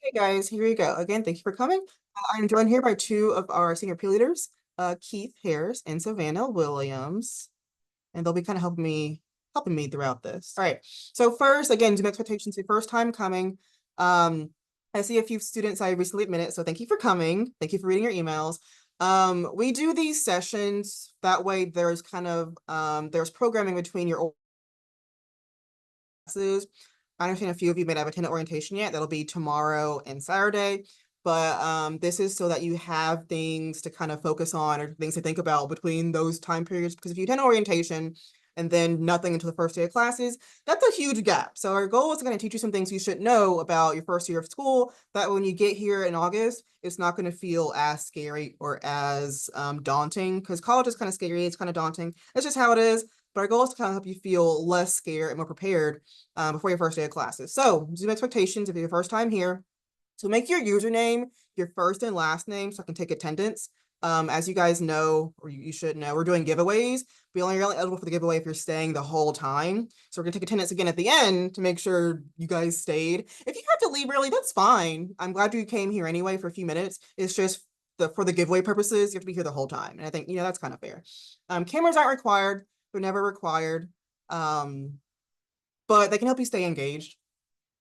Hey guys, here you go. Again, thank you for coming. I'm joined here by two of our senior peer leaders, Keith Harris and Savannah Williams, and they'll be kind of helping me throughout this. All right. So first, again, Zoom expectations, your first time coming. I see a few students I recently admitted, so thank you for coming. Thank you for reading your emails. We do these sessions that way. There's kind of there's programming between your classes. I understand a few of you may not have attended orientation yet. That'll be tomorrow and Saturday. But this is so that you have things to kind of focus on or things to think about between those time periods. Because if you attend orientation and then nothing until the first day of classes, that's a huge gap. So our goal is to kind of teach you some things you should know about your first year of school, that when you get here in August, it's not going to feel as scary or as daunting, because college is kind of scary. It's kind of daunting. It's just how it is. But our goal is to kind of help you feel less scared and more prepared before your first day of classes. So Zoom expectations, if you're your first time here, so make your username your first and last name so I can take attendance. As you guys know, or you should know, we're doing giveaways. But you're only eligible for the giveaway if you're staying the whole time. So we're gonna take attendance again at the end to make sure you guys stayed. If you have to leave early, that's fine. I'm glad you came here anyway for a few minutes. It's just for the giveaway purposes, you have to be here the whole time. And I think, that's kind of fair. Cameras aren't required. They're never required. But they can help you stay engaged.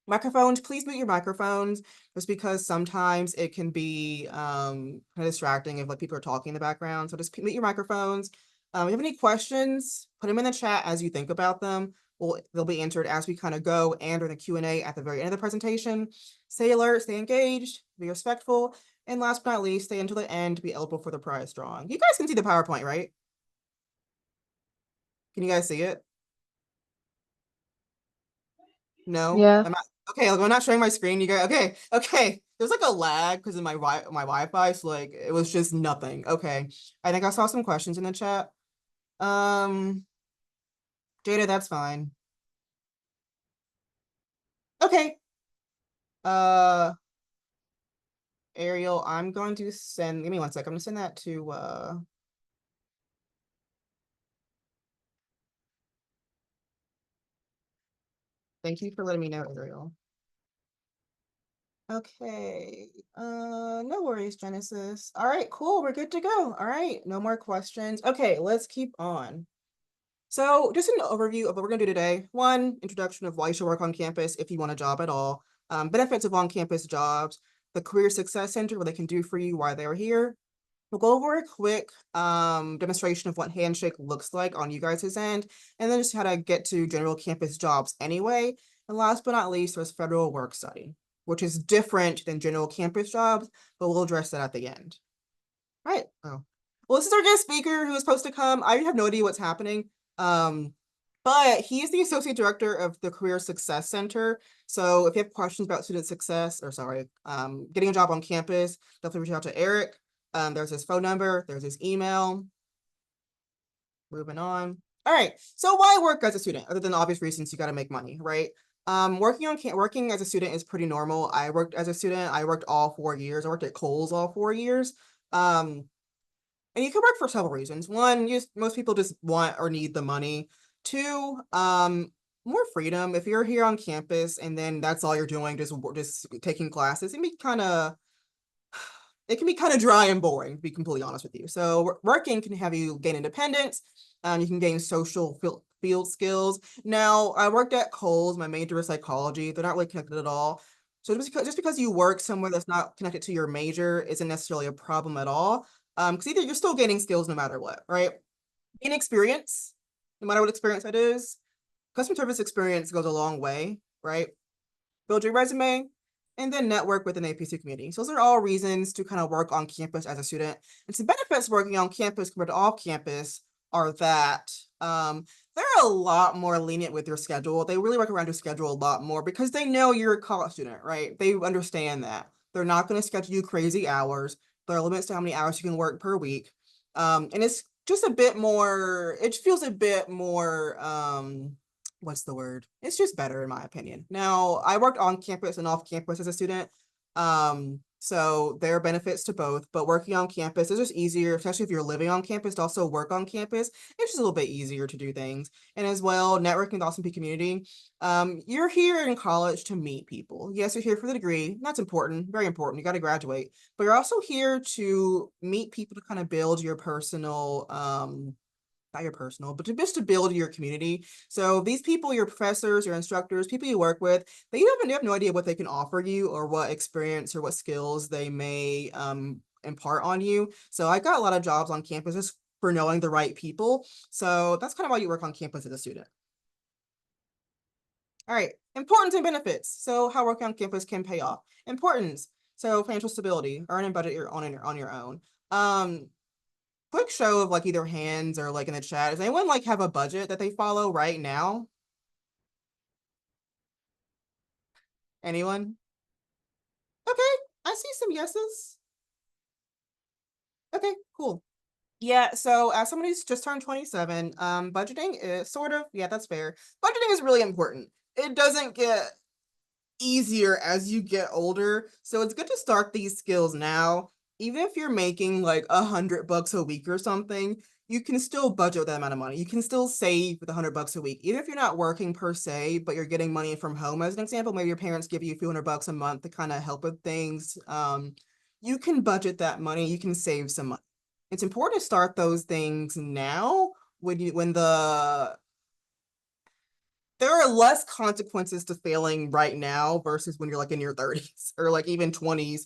Microphones, please mute your microphones, just because sometimes it can be kind of distracting if people are talking in the background. So just mute your microphones. If you have any questions, put them in the chat as you think about them. They'll be answered as we kind of go and during the Q&A at the very end of the presentation. Stay alert, stay engaged, be respectful, and last but not least, stay until the end to be eligible for the prize drawing. You guys can see the PowerPoint, right? Can you guys see it? No, Yeah. I'm not. Okay, I'm not showing my screen. You guys, okay. There's like a lag because of my Wi-Fi, so like it was just nothing. Okay, I think I saw some questions in the chat. Um, Jada, that's fine. Okay. Uh, Ariel, I'm going to send. Give me one sec. I'm gonna send that to. Thank you for letting me know, Ariel. Okay. No worries, Genesis. All right, cool. We're good to go. All right, no more questions. Okay, let's keep on. So just an overview of what we're going to do today. One, introduction of why you should work on campus if you want a job at all. Benefits of on-campus jobs, the Career Success Center, what they can do for you, why they're here. We'll go over a quick demonstration of what Handshake looks like on you guys' end, and then just how to get to general campus jobs anyway. And last but not least, there's federal work study, which is different than general campus jobs, but we'll address that at the end. All right. Oh. Well, this is our guest speaker who is supposed to come. I have no idea what's happening. But he's the associate director of the Career Success Center. So if you have questions about student success, or sorry, getting a job on campus, definitely reach out to Eric. There's his phone number, there's his email. Moving on. All right. So why work as a student, other than the obvious reasons you got to make money, right? Working as a student is pretty normal. I worked as a student. I worked all 4 years. I worked at Kohl's all 4 years. And you can work for several reasons. One, most people just want or need the money. Two, more freedom. If you're here on campus and then that's all you're doing, just taking classes, it can be kind of dry and boring, to be completely honest with you. So working can have you gain independence. You can gain social field skills. Now, I worked at Kohl's. My major is psychology. They're not really connected at all. So just because you work somewhere that's not connected to your major isn't necessarily a problem at all. Because either you're still gaining skills no matter what, right? Gain experience, no matter what experience that is. Customer service experience goes a long way, right? Build your resume, and then network with an APC community. So those are all reasons to kind of work on campus as a student. And some benefits working on campus compared to off campus are that they're a lot more lenient with your schedule. They really work around your schedule a lot more because they know you're a college student, right? They understand that. They're not going to schedule you crazy hours. There are limits to how many hours you can work per week. And it's just a bit more, it feels a bit more what's the word? It's just better in my opinion. Now, I worked on campus and off campus as a student. So there are benefits to both, but working on campus is just easier, especially if you're living on campus, to also work on campus. It's just a little bit easier to do things. And as well, networking with the Austin Peay community. You're here in college to meet people. Yes, you're here for the degree. That's important, very important. You got to graduate, but you're also here to meet people to kind of build your personal, not your personal, but to just to build your community. So these people, your professors, your instructors, people you work with, they have no idea what they can offer you or what experience or what skills they may impart on you. So I got a lot of jobs on campus just for knowing the right people. So that's kind of why you work on campus as a student. All right, importance and benefits. So how working on campus can pay off. Importance. So financial stability, earn and budget your own on your own. Quick show of like either hands or like in the chat. Does anyone like have a budget that they follow right now? Anyone? Okay, I see some yeses. Okay, cool. Yeah, so as somebody who's just turned 27, budgeting is sort of, yeah, that's fair. Budgeting is really important. It doesn't get easier as you get older. So it's good to start these skills now. Even if you're making like $100 a week or something, you can still budget with that amount of money. You can still save with $100 a week, even if you're not working per se, but you're getting money from home. As an example, maybe your parents give you a few $100 a month to kind of help with things. You can budget that money. You can save some money. It's important to start those things now when there are less consequences to failing right now versus when you're like in your 30s or like even 20s.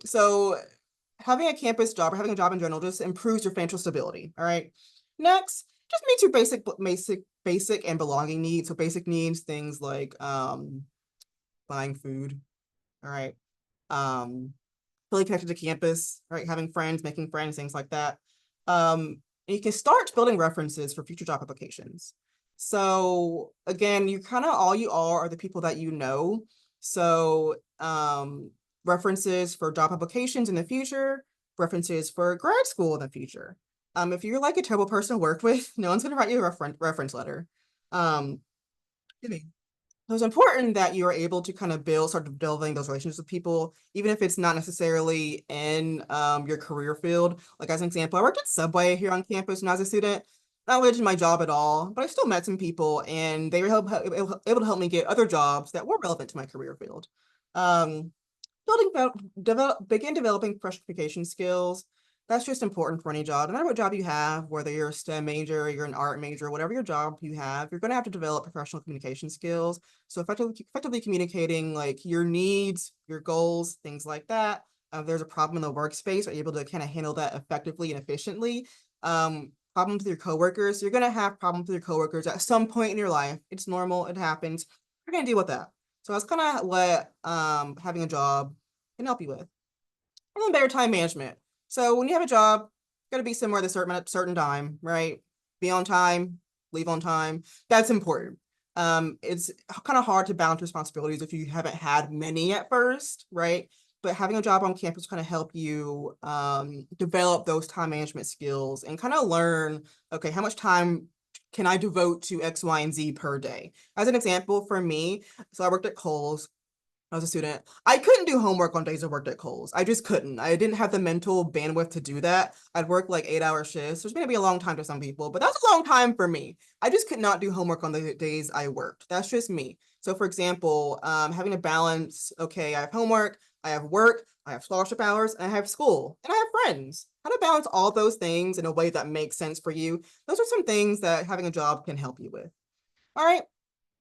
So having a campus job or having a job in general just improves your financial stability. All right. Next, just meets your basic and belonging needs. So basic needs, things like buying food. All right. Um, really connected to campus, right? Having friends, making friends, things like that. And you can start building references for future job applications. So again, you kind of all you are the people that you know. So references for job applications in the future, references for grad school in the future. If you're like a terrible person to work with, no one's gonna write you a reference letter. Um, so it's important that you're able to kind of start building those relationships with people, even if it's not necessarily in your career field. Like as an example, I worked at Subway here on campus when I was a student. Not related to my job at all, but I still met some people and they were able to help me get other jobs that were relevant to my career field. Um, begin developing fresh communication skills. That's just important for any job. No matter what job you have, whether you're a STEM major, you're an art major, whatever your job you have, you're going to have to develop professional communication skills. So effectively communicating like your needs, your goals, things like that. If there's a problem in the workspace, are you able to kind of handle that effectively and efficiently? Problems with your coworkers, you're going to have problems with your coworkers at some point in your life. It's normal. It happens. You're going to deal with that. So that's kind of what having a job can help you with. And then better time management. So when you have a job, you got to be somewhere at a certain time, right? Be on time, leave on time. That's important. It's kind of hard to balance responsibilities if you haven't had many at first, right? But having a job on campus kind of help you develop those time management skills and kind of learn, okay, how much time can I devote to X, Y, and Z per day? As an example, for me, so I worked at Kohl's. I was a student. I couldn't do homework on days I worked at Kohl's. I just couldn't. I didn't have the mental bandwidth to do that. I'd work like 8-hour shifts, which may be a long time to some people, but that's a long time for me. I just could not do homework on the days I worked. That's just me. So for example, having to balance, okay, I have homework, I have work, I have scholarship hours, and I have school, and I have friends. How to balance all those things in a way that makes sense for you. Those are some things that having a job can help you with. All right.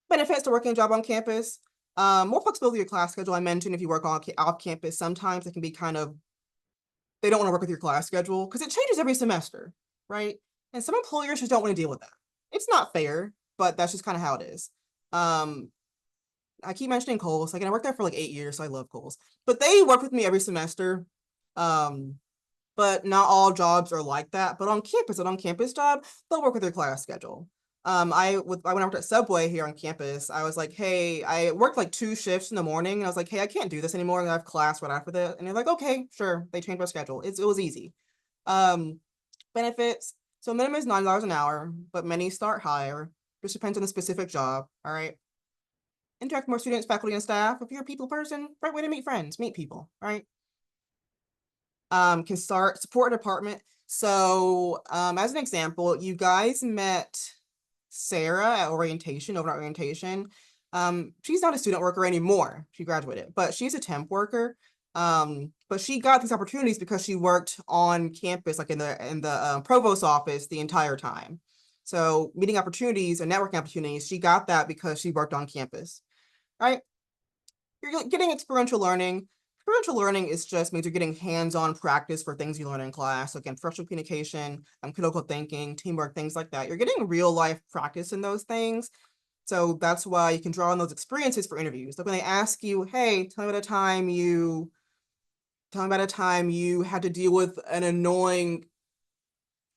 Benefits to working a job on campus. More flexibility with your class schedule. I mentioned if you work on off campus, sometimes it can be kind of, they don't want to work with your class schedule because it changes every semester, right? And some employers just don't want to deal with that. It's not fair, but that's just kind of how it is. I keep mentioning Kohl's. Like, and I worked there for like 8 years, so I love Kohl's. But they work with me every semester. Um, but not all jobs are like that. But on campus, an on-campus job, they'll work with your class schedule. When I worked at Subway here on campus, I was like, hey, I worked like 2 shifts in the morning, and I was like, hey, I can't do this anymore. And I have class right after that. And they're like, okay, sure. They changed my schedule. It was easy. Um, benefits. So minimum is $9 an hour, but many start higher. Just depends on the specific job. All right. interact with more students, faculty, and staff. If you're a people person, right way to meet friends, meet people, right? Can start support a department. So as an example, you guys met Sarah at orientation, overnight orientation. She's not a student worker anymore. She graduated, but she's a temp worker. But she got these opportunities because she worked on campus, like in the provost office the entire time. So meeting opportunities and networking opportunities, she got that because she worked on campus, right? You're getting experiential learning. Experiential learning is just means you're getting hands-on practice for things you learn in class. Again, professional communication, critical thinking, teamwork, things like that. You're getting real life practice in those things. So that's why you can draw on those experiences for interviews. Like when they ask you, hey, tell me about a time you had to deal with an annoying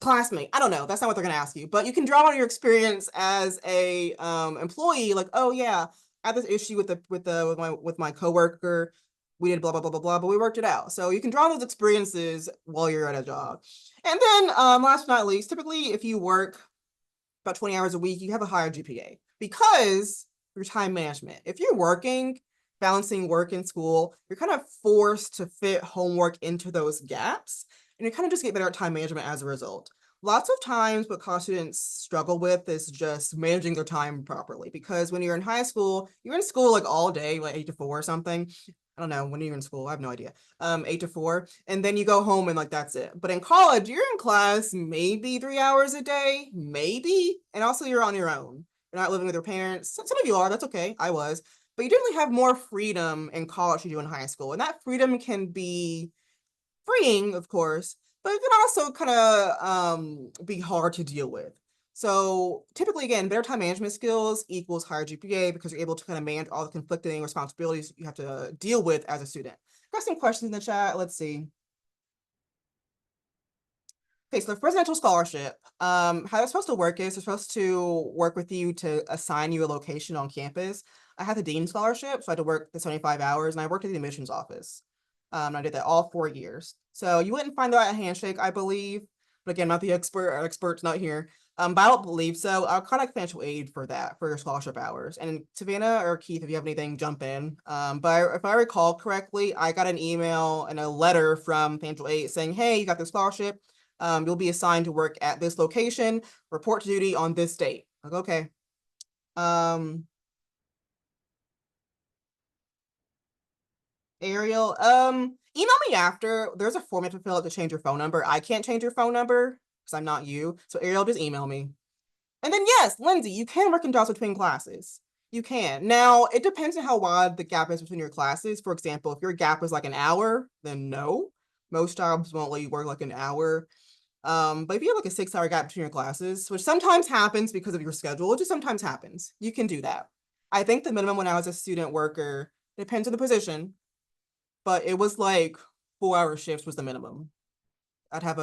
classmate. I don't know. That's not what they're going to ask you, but you can draw on your experience as a employee. Like, oh yeah, I had this issue with my coworker. We did blah blah blah blah blah, but we worked it out. So you can draw those experiences while you're at a job. And then last but not least, typically if you work about 20 hours a week, you have a higher GPA because your time management. If you're working, balancing work and school, you're kind of forced to fit homework into those gaps, and you kind of just get better at time management as a result. Lots of times what college students struggle with is just managing their time properly, because when you're in high school, you're in school like all day, like 8 to 4 or something. I don't know, when you're in school, I have no idea. 8 to 4, and then you go home and like that's it. But in college, you're in class maybe 3 hours a day, maybe, and also you're on your own. You're not living with your parents. Some of you are, that's okay. I was. But you definitely have more freedom in college than you do in high school. And that freedom can be freeing, of course, but it can also kind of be hard to deal with. So typically, again, better time management skills equals higher GPA because you're able to kind of manage all the conflicting responsibilities you have to deal with as a student. Got some questions in the chat. Let's see. Okay, so the presidential scholarship, how it's supposed to work is they're supposed to work with you to assign you a location on campus. I had the Dean scholarship, so I had to work the 75 hours, and I worked at the admissions office. I did that all 4 years. So you wouldn't find that at Handshake, I believe. But again, not the expert, our expert's not here. But I don't believe so. I'll contact financial aid for that, for your scholarship hours. And Savannah or Keith, if you have anything, jump in. But if I recall correctly, I got an email and a letter from financial aid saying, hey, you got the scholarship. You'll be assigned to work at this location, report to duty on this date. Like, okay. Ariel, email me after. There's a form you have to fill out to change your phone number. I can't change your phone number because I'm not you. So Ariel, just email me. And then yes, Lindsay, you can work in jobs between classes. You can. Now, it depends on how wide the gap is between your classes. For example, if your gap is like an hour, then no. Most jobs won't let you work like an hour. But if you have like a 6-hour gap between your classes, which sometimes happens because of your schedule, it just sometimes happens, you can do that. I think the minimum when I was a student worker, depends on the position, but it was like 4-hour shifts was the minimum. I'd have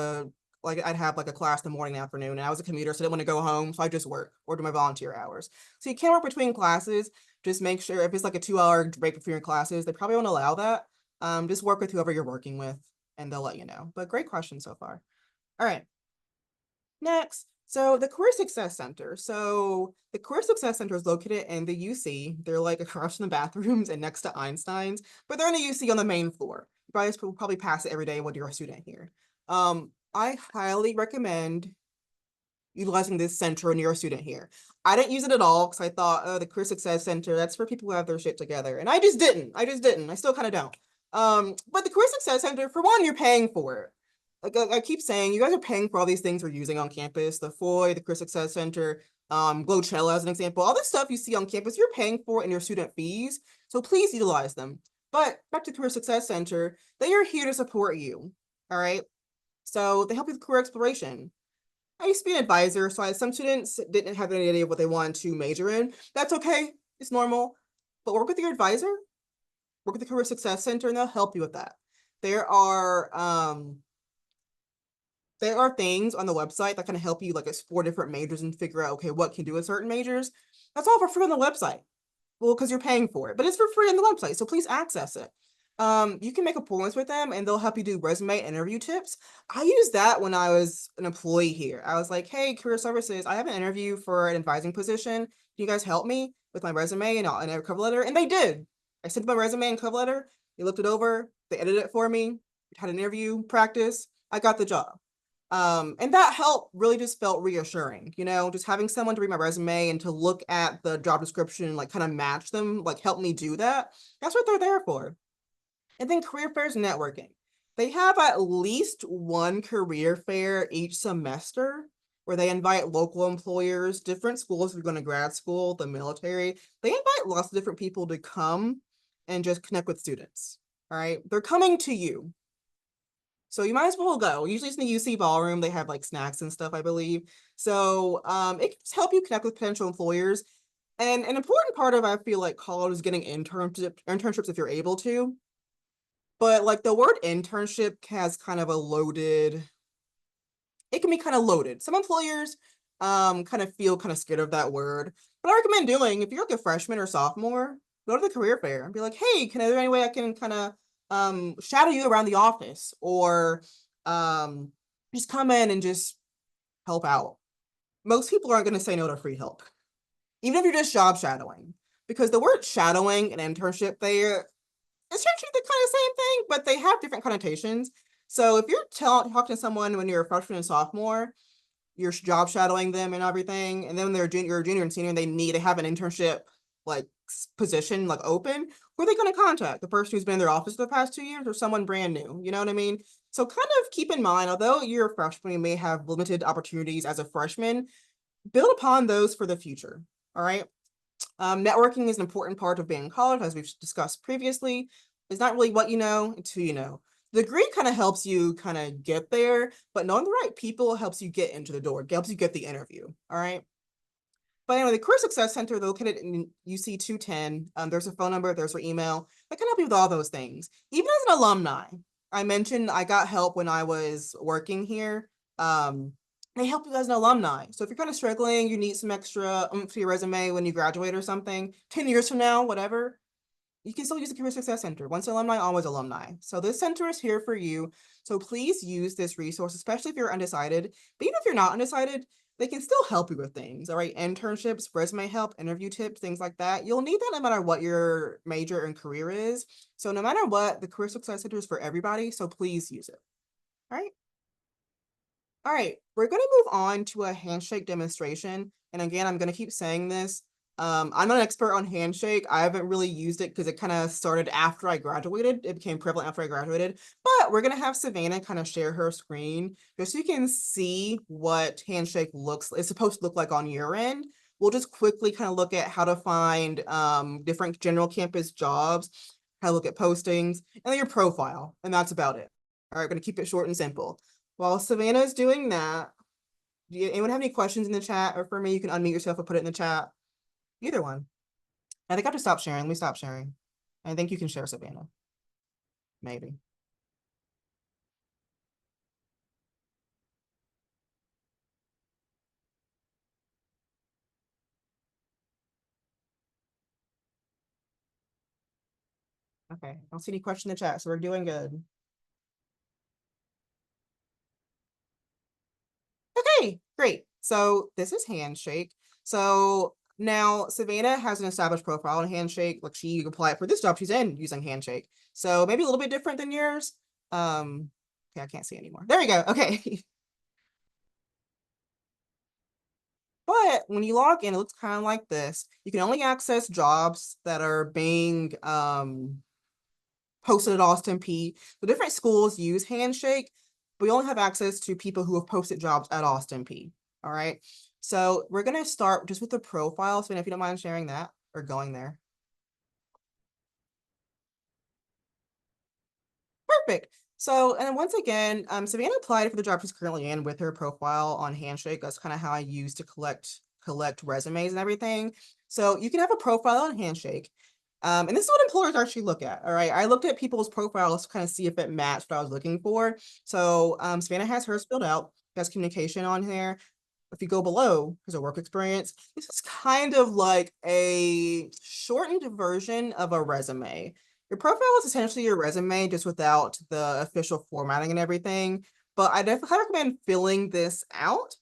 like a class in the morning and afternoon, and I was a commuter, so I didn't want to go home, so I just work or do my volunteer hours. So you can work between classes. Just make sure if it's like a 2-hour break between your classes, they probably won't allow that. Just work with whoever you're working with, and they'll let you know. But great question so far. All right. Next, so the Career Success Center. So the Career Success Center is located in the UC. They're like across from the bathrooms and next to Einstein's, but they're in the UC on the main floor. You guys will probably pass it every day when you're a student here. I highly recommend utilizing this center when you're a student here. I didn't use it at all because I thought, oh, the Career Success Center, that's for people who have their shit together. And I just didn't. I still kind of don't. But the Career Success Center, for one, you're paying for it. Like I keep saying, you guys are paying for all these things we're using on campus, the FOI, the Career Success Center, Glochella as an example. All this stuff you see on campus, you're paying for in your student fees. So please utilize them. But back to Career Success Center, they are here to support you. All right. So they help you with career exploration. I used to be an advisor, so some students didn't have any idea what they wanted to major in. That's okay. It's normal. But work with your advisor, work with the Career Success Center, and they'll help you with that. There are things on the website that can help you like explore different majors and figure out, okay, what can do with certain majors. That's all for free on the website. Well, because you're paying for it, but it's for free on the website, so please access it. You can make appointments with them and they'll help you do resume interview tips. I used that when I was an employee here. I was like, hey, career services, I have an interview for an advising position. you guys help me with my resume and a cover letter? And they did. I sent my resume and cover letter. They looked it over. They edited it for me. Had an interview practice. I got the job. And that help really just felt reassuring, just having someone to read my resume and to look at the job description, like kind of match them, like help me do that. That's what they're there for. And then career fairs networking. They have at least one career fair each semester where they invite local employers, different schools, if you're going to grad school, the military. They invite lots of different people to come and just connect with students. All right. They're coming to you. So you might as well go. Usually it's in the UC ballroom. They have like snacks and stuff, I believe. So it can just help you connect with potential employers. And an important part of, I feel like, college is getting internships if you're able to. But like the word internship has kind of a loaded, it can be kind of loaded. Some employers kind of feel kind of scared of that word. But I recommend doing, if you're like a freshman or sophomore, go to the career fair and be like, hey, is there any way I can kind of shadow you around the office, or just come in and just help out? Most people aren't going to say no to free help, even if you're just job shadowing, because the word shadowing and internship, they're essentially the kind of same thing, but they have different connotations. So if you're talking to someone when you're a freshman and sophomore, you're job shadowing them and everything, and then when they're junior and senior, and they have an internship like position like open, who are they going to contact? The person who's been in their office for the past 2 years, or someone brand new? You know what I mean? So kind of keep in mind, although you're a freshman, you may have limited opportunities as a freshman, build upon those for the future. All right. Networking is an important part of being in college, as we've discussed previously. It's not really what you know, it's who you know. The degree kind of helps you kind of get there, but knowing the right people helps you get into the door, helps you get the interview. All right. But anyway, the Career Success Center, they're located in UC 210. There's a phone number, there's their email. They can help you with all those things. Even as an alumni, I mentioned I got help when I was working here. They help you as an alumni. So if you're kind of struggling, you need some extra for your resume when you graduate or something, 10 years from now, whatever, you can still use the Career Success Center. Once alumni, always alumni. So this center is here for you. So please use this resource, especially if you're undecided. But even if you're not undecided, they can still help you with things. All right, internships, resume help, interview tips, things like that. You'll need that no matter what your major and career is. So no matter what, the Career Success Center is for everybody. So please use it. All right. All right, we're going to move on to a handshake demonstration. And again, I'm going to keep saying this. I'm not an expert on handshake. I haven't really used it because it kind of started after I graduated. It became prevalent after I graduated. But we're going to have Savannah kind of share her screen just so you can see what handshake is supposed to look like on your end. We'll just quickly kind of look at how to find different general campus jobs, how to look at postings, and then your profile. And that's about it. All right, going to keep it short and simple. While Savannah is doing that, do anyone have any questions in the chat? Or for me, you can unmute yourself and put it in the chat. Either one. I think I have to stop sharing. Let me stop sharing. I think you can share, Savannah. Maybe. Okay. I don't see any question in the chat, so we're doing good. Okay, great. So this is Handshake. So now Savannah has an established profile on Handshake. Like she applied for this job she's in using Handshake. So maybe a little bit different than yours. Okay, I can't see anymore. There we go. Okay. But when you log in, it looks kind of like this. You can only access jobs that are being posted at Austin P. The different schools use Handshake, but we only have access to people who have posted jobs at Austin P. All right. So we're going to start just with the profile. So if you don't mind sharing that or going there. Perfect. So, and once again, Savannah applied for the job she's currently in with her profile on Handshake. That's kind of how I use to collect resumes and everything. So you can have a profile on Handshake. And this is what employers actually look at. All right. I looked at people's profiles to kind of see if it matched what I was looking for. So Savannah has hers filled out, has communication on here. If you go below, there's a work experience. This is kind of like a shortened version of a resume. Your profile is essentially your resume, just without the official formatting and everything. But I definitely recommend filling this out.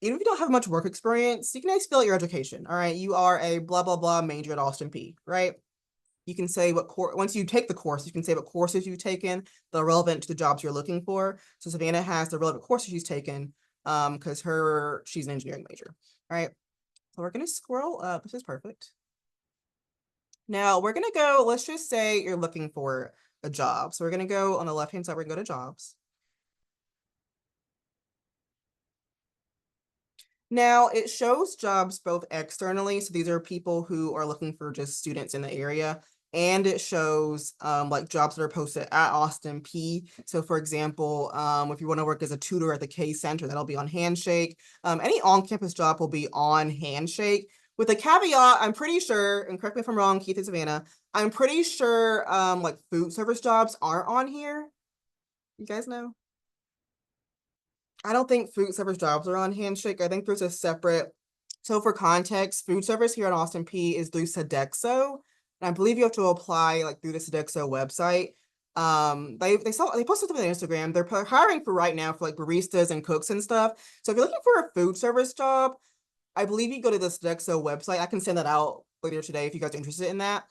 even if you don't have much work experience, you can explain your education. All right, you are a blah blah blah major at Austin P, right? You can say what course, once you take the course, you can say what courses you've taken that are relevant to the jobs you're looking for. So Savannah has the relevant courses she's taken, because she's an engineering major. All right, so we're gonna scroll up. This is perfect. Now we're gonna go, let's just say you're looking for a job. So we're gonna go on the left-hand side, we're gonna go to jobs. Now it shows jobs both externally, so these are people who are looking for just students in the area, and it shows like jobs that are posted at Austin P. So for example, if you want to work as a tutor at the K Center, that'll be on Handshake. Any on-campus job will be on Handshake. With a caveat, I'm pretty sure, and correct me if I'm wrong, Keith and Savannah, I'm pretty sure like food service jobs aren't on here. You guys know? I don't think food service jobs are on Handshake. I think there's a separate. So for context, food service here in Austin P is through Sodexo. And I believe you have to apply like through the Sodexo website. They posted something on Instagram. They're hiring for right now for like baristas and cooks and stuff. So if you're looking for a food service job, I believe you go to the Sodexo website. I can send that out later today if you guys are interested in that.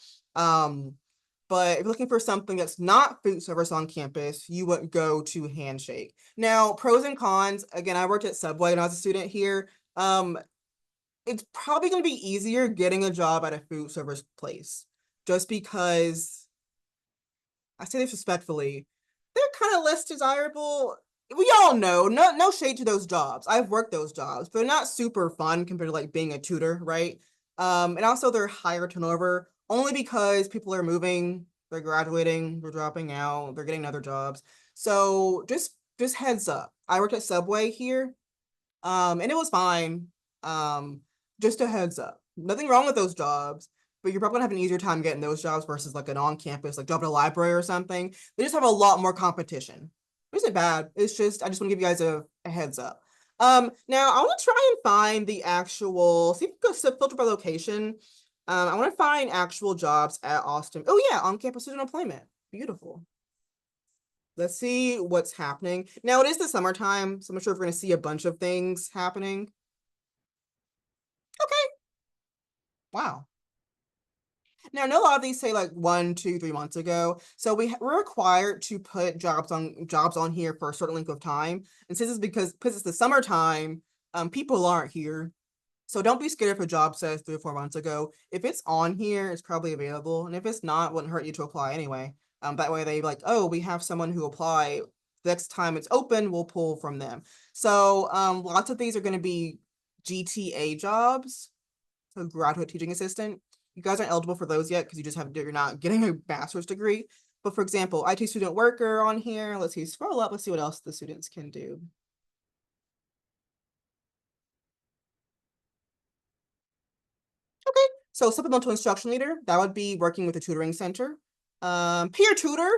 But if you're looking for something that's not food service on campus, you would go to Handshake. Now, pros and cons, again, I worked at Subway when I was a student here. It's probably going to be easier getting a job at a food service place just because, I say this respectfully, they're kind of less desirable. We all know, no shade to those jobs. I've worked those jobs, but they're not super fun compared to like being a tutor, right? And also they're higher turnover only because people are moving, they're graduating, they're dropping out, they're getting other jobs. So just heads up. I worked at Subway here, and it was fine. Um, just a heads up. Nothing wrong with those jobs, but you're probably gonna have an easier time getting those jobs versus like an on-campus, like job at a library or something. They just have a lot more competition. It isn't bad. It's just I just want to give you guys a heads up. Now I want to try and find the actual, see if we can filter by location. I want to find actual jobs at Austin. Oh yeah, on-campus student employment. Beautiful. Let's see what's happening. Now it is the summertime, so I'm not sure if we're gonna see a bunch of things happening. Okay, wow. Now, I know a lot of these say like 1, 2, 3 months ago. So we're required to put jobs on here for a certain length of time. And since it's because it's the summertime, people aren't here. So don't be scared if a job says 3 or 4 months ago. If it's on here, it's probably available. And if it's not, it wouldn't hurt you to apply anyway. That way they like, oh, we have someone who apply. Next time it's open, we'll pull from them. So lots of these are going to be GTA jobs, so graduate teaching assistant. You guys aren't eligible for those yet because you're not getting a bachelor's degree. But for example, IT student worker on here. Let's see, scroll up. Let's see what else the students can do. Okay, so supplemental instruction leader, that would be working with a tutoring center. Peer tutor,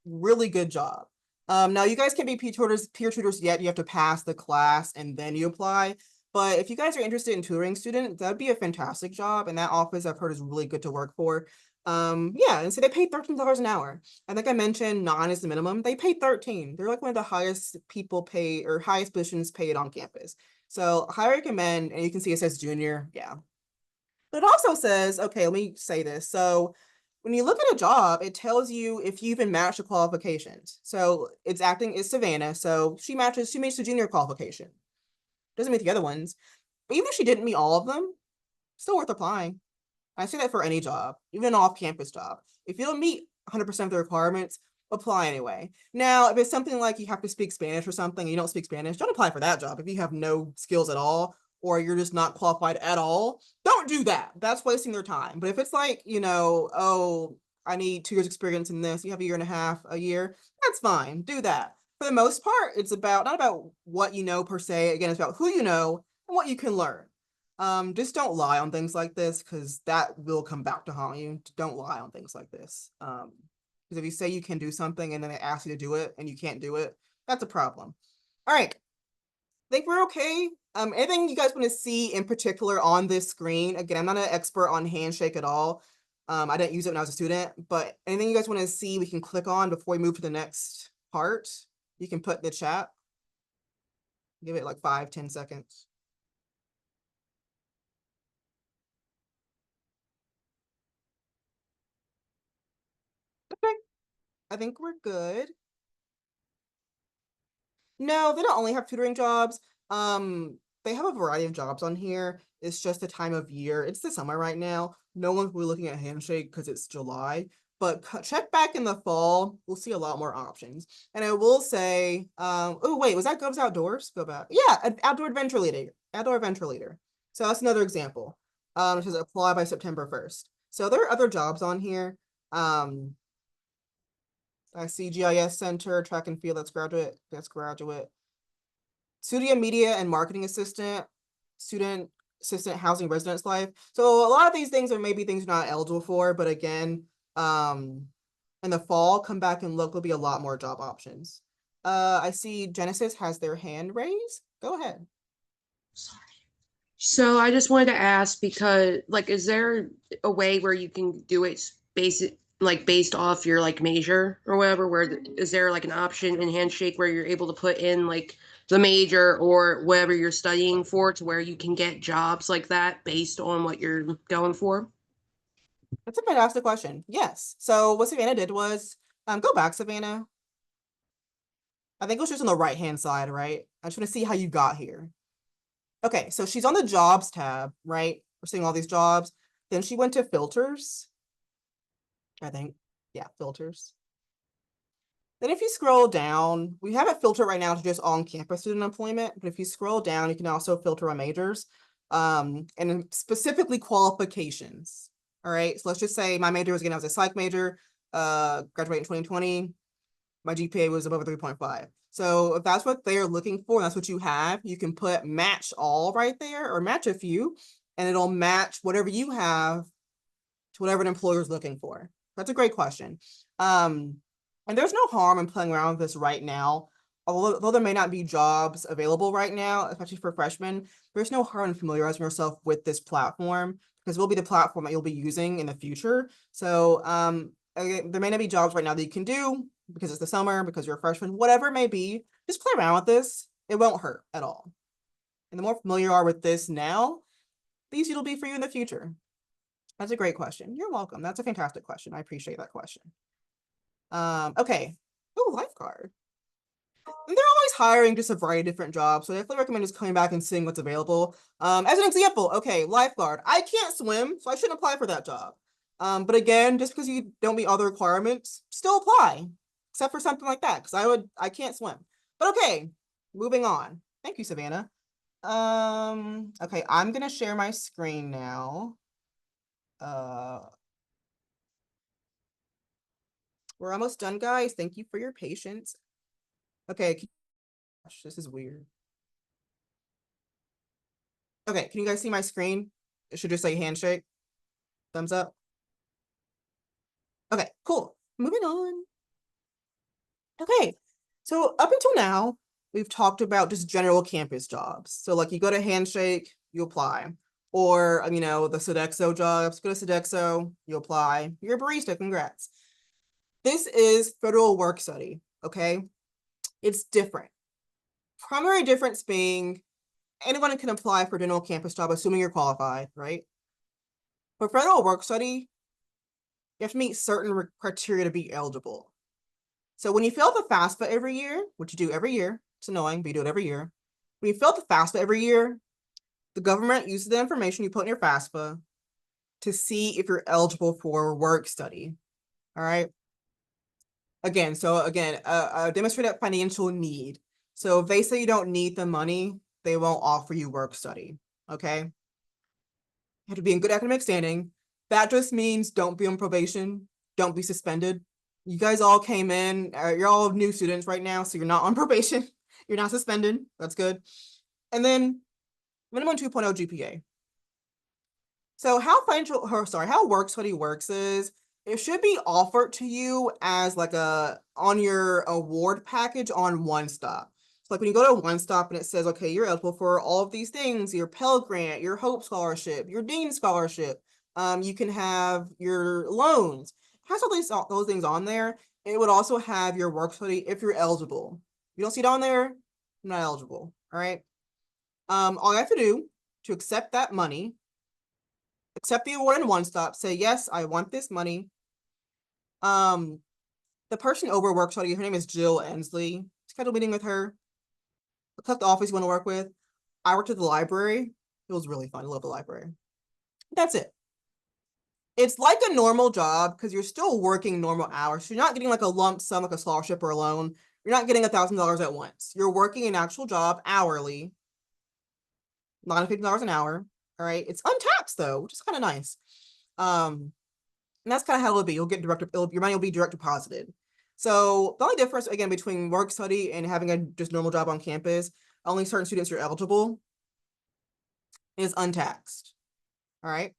really good job. Now you guys can't be peer tutors yet. You have to pass the class and then you apply. But if you guys are interested in tutoring students, that'd be a fantastic job. And that office I've heard is really good to work for. Yeah, and so they pay $13 an hour. I think I mentioned 9 is the minimum. They pay 13. They're like one of the highest people pay or highest positions paid on campus. So I recommend, and you can see it says junior. Yeah, but it also says, okay, let me say this. So when you look at a job, it tells you if you've been matched to qualifications. So it's Savannah. So she meets the junior qualification. Doesn't meet the other ones. But even if she didn't meet all of them, still worth applying. I say that for any job, even an off-campus job. If you don't meet 100% of the requirements, apply anyway. Now, if it's something like you have to speak Spanish or something, and you don't speak Spanish, don't apply for that job. If you have no skills at all, or you're just not qualified at all, don't do that. That's wasting their time. But if it's like, oh, I need 2 years experience in this, you have a year and a half, a year, that's fine. Do that. For the most part, it's not about what you know per se. Again, it's about who you know and what you can learn. Just don't lie on things like this because that will come back to haunt you. Don't lie on things like this. Because if you say you can do something and then they ask you to do it and you can't do it, that's a problem. All right. I think we're okay. Anything you guys want to see in particular on this screen? Again, I'm not an expert on Handshake at all. I didn't use it when I was a student, but anything you guys want to see, we can click on before we move to the next part. You can put in the chat. Give it like 5, 10 seconds. I think we're good. No, they don't only have tutoring jobs. They have a variety of jobs on here. It's just the time of year. It's the summer right now. No one's really looking at Handshake because it's July. But check back in the fall. We'll see a lot more options. And I will say, oh wait, was that Govs Outdoors? Go back. Yeah, an outdoor adventure leader. Outdoor adventure leader. So that's another example. It says apply by September 1st. So there are other jobs on here. I see GIS Center, track and field, that's graduate, studio media and marketing assistant, student assistant, housing residence life. So a lot of these things are maybe things you're not eligible for, but again, in the fall, come back and look, there'll be a lot more job options. I see Genesis has their hand raised. Go ahead. So I just wanted to ask because like is there a way where you can do it based off your like major or whatever is there like an option in Handshake where you're able to put in like the major or whatever you're studying for to where you can get jobs like that based on what you're going for? That's a fantastic question. Yes. So what Savannah did was, go back, Savannah. I think it was just on the right-hand side, right? I just want to see how you got here. Okay, so she's on the jobs tab, right? We're seeing all these jobs. Then she went to filters, I think. Yeah, filters. Then if you scroll down, we have it filtered right now to just on-campus student employment, but if you scroll down, you can also filter on majors, and specifically qualifications. All right, so let's just say my major was, again, I was a psych major, graduated in 2020. My GPA was above a 3.5. So if that's what they're looking for, and that's what you have, you can put match all right there or match a few, and it'll match whatever you have to whatever an employer is looking for. That's a great question. And there's no harm in playing around with this right now. Although there may not be jobs available right now, especially for freshmen, there's no harm in familiarizing yourself with this platform because it will be the platform that you'll be using in the future. So again, there may not be jobs right now that you can do because it's the summer, because you're a freshman, whatever it may be, just play around with this. It won't hurt at all. And the more familiar you are with this now, the easier it'll be for you in the future. That's a great question. You're welcome. That's a fantastic question. I appreciate that question. Okay. Oh, lifeguard. And they're always hiring just a variety of different jobs, so I definitely recommend just coming back and seeing what's available. As an example, okay, lifeguard. I can't swim, so I shouldn't apply for that job. But again, just because you don't meet all the requirements, still apply, except for something like that, because I can't swim. But okay, moving on. Thank you, Savannah. Okay, I'm gonna share my screen now. We're almost done, guys. Thank you for your patience. Okay, gosh, this is weird. Okay, can you guys see my screen? It should just say handshake. Thumbs up. Okay, cool. Moving on. Okay, so up until now, we've talked about just general campus jobs. So like you go to Handshake, you apply. Or, the Sodexo jobs, go to Sodexo, you apply. You're a barista, congrats. This is federal work study, okay? It's different. Primary difference being anyone can apply for a general campus job, assuming you're qualified, right? For federal work study, you have to meet certain criteria to be eligible. So when you fill out the FAFSA every year, which you do every year, it's annoying, but you do it every year. When you fill out the FAFSA every year, the government uses the information you put in your FAFSA to see if you're eligible for work study. All right. Again, demonstrate financial need. So if they say you don't need the money, they won't offer you work study. Okay. You have to be in good academic standing. That just means don't be on probation, don't be suspended. You guys all came in, you're all new students right now, so you're not on probation, you're not suspended. That's good. And then minimum 2.0 GPA. So how work study works is it should be offered to you as like on your award package on One Stop. So like when you go to One Stop and it says, okay, you're eligible for all of these things, your Pell Grant, your Hope Scholarship, your Dean Scholarship, you can have your loans. It has all those things on there. It would also have your work study if you're eligible. If you don't see it on there, you're not eligible. All right. All you have to do to accept that money, accept the award in One Stop, say, yes, I want this money. The person over work study, her name is Jill Ensley. Schedule a meeting with her. Click the office you want to work with. I worked at the library. It was really fun. I love the library. That's it. It's like a normal job because you're still working normal hours. So you're not getting like a lump sum, like a scholarship or a loan. You're not getting $1,000 at once. You're working an actual job hourly, $950 an hour. All right. It's untaxed though, which is kind of nice. And that's kind of how it'll be. You'll get your money will be direct deposited. So the only difference again between work study and having a just normal job on campus, only certain students are eligible, is untaxed. All right.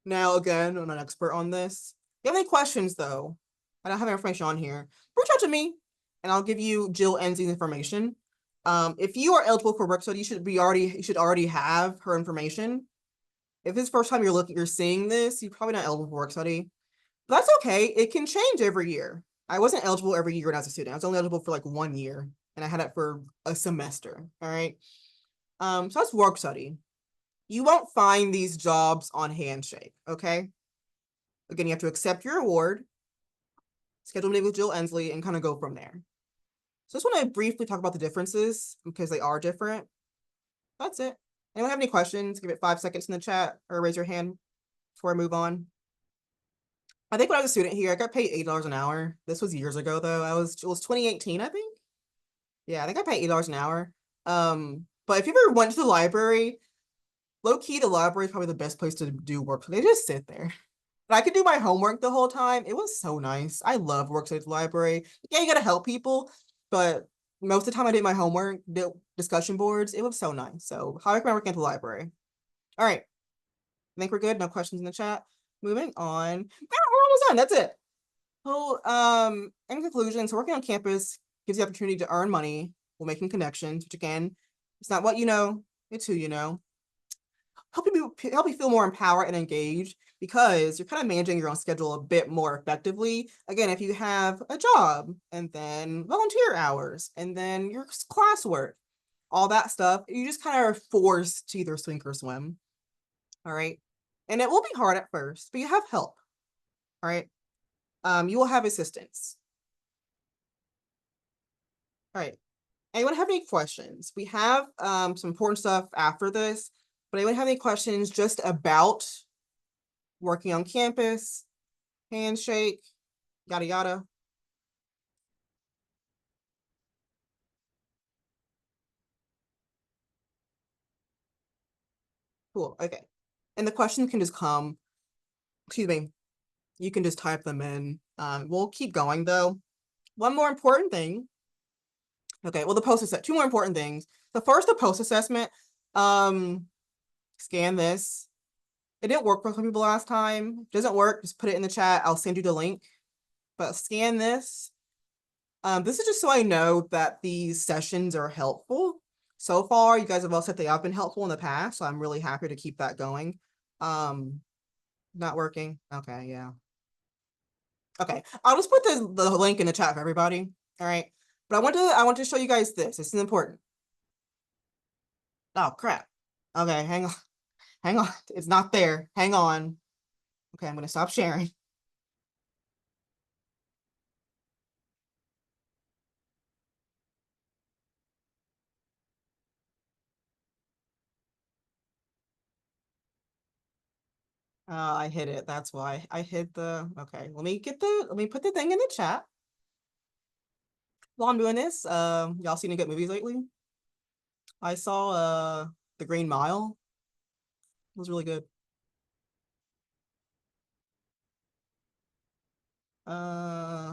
Now, again, I'm not an expert on this. If you have any questions, though, I don't have information on here, reach out to me, and I'll give you Jill Ensley's information. If you are eligible for work study, you should already have her information. If it's the first time you're seeing this, you're probably not eligible for work study. But that's okay. It can change every year. I wasn't eligible every year when I was a student. I was only eligible for like 1 year, and I had it for a semester. All right. So that's work study. You won't find these jobs on Handshake, okay? Again, you have to accept your award, schedule a meeting with Jill Ensley, and kind of go from there. So I just want to briefly talk about the differences because they are different. That's it. Anyone have any questions? Give it 5 seconds in the chat or raise your hand before I move on. I think when I was a student here, I got paid $8 an hour. This was years ago though. It was 2018, I think. Yeah, I think I paid $8 an hour. But if you ever went to the library, low key, the library is probably the best place to do work. They just sit there. But I could do my homework the whole time. It was so nice. I love work at the library. Yeah, you gotta help people, but most of the time I did my homework, did discussion boards. It was so nice. So how I recommend working at the library. All right. I think we're good. No questions in the chat. Moving on. We're almost done. That's it. So, in conclusion, so working on campus gives you the opportunity to earn money while making connections, which again, it's not what you know, it's who you know. Help you feel more empowered and engaged because you're kind of managing your own schedule a bit more effectively. Again, if you have a job and then volunteer hours and then your classwork, all that stuff, you just kind of are forced to either sink or swim. All right. And it will be hard at first, but you have help. All right. You will have assistance. All right. Anyone have any questions? We have some important stuff after this, but anyone have any questions just about working on campus, handshake, yada yada? Cool. Okay. And the questions can just come, excuse me, you can just type them in. We'll keep going though. One more important thing. Okay, well, the post assessment, two more important things. The first, the post assessment. Scan this. It didn't work for some people last time. Doesn't work, just put it in the chat. I'll send you the link. But scan this. This is just so I know that these sessions are helpful. So far, you guys have all said they have been helpful in the past, so I'm really happy to keep that going. Not working. Okay, yeah. Okay, I'll just put the link in the chat for everybody. All right, but I want to show you guys this. This is important. Oh crap. Okay, hang on, hang on. It's not there. Hang on. Okay, I'm gonna stop sharing. I hid it. That's why I hid the. Okay, let me put the thing in the chat. While I'm doing this, y'all seen any good movies lately? I saw The Green Mile. It was really good. Ultras.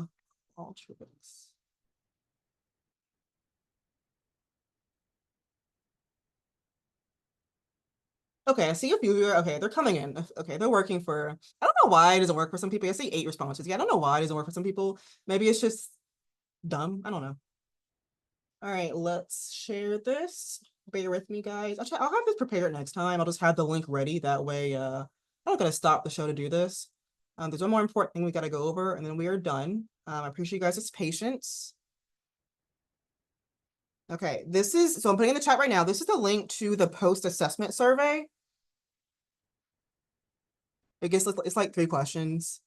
Okay, I see a few here. Okay, they're coming in. Okay, they're working for. I don't know why it doesn't work for some people. I see 8 responses. Yeah, I don't know why it doesn't work for some people. Maybe it's just dumb. I don't know. All right, let's share this. Bear with me, guys. I'll have this prepared next time. I'll just have the link ready. That way, I'm not gonna stop the show to do this. There's one more important thing we gotta go over, and then we are done. I appreciate you guys' patience. Okay, so I'm putting in the chat right now. This is the link to the post-assessment survey. I guess it's like 3 questions.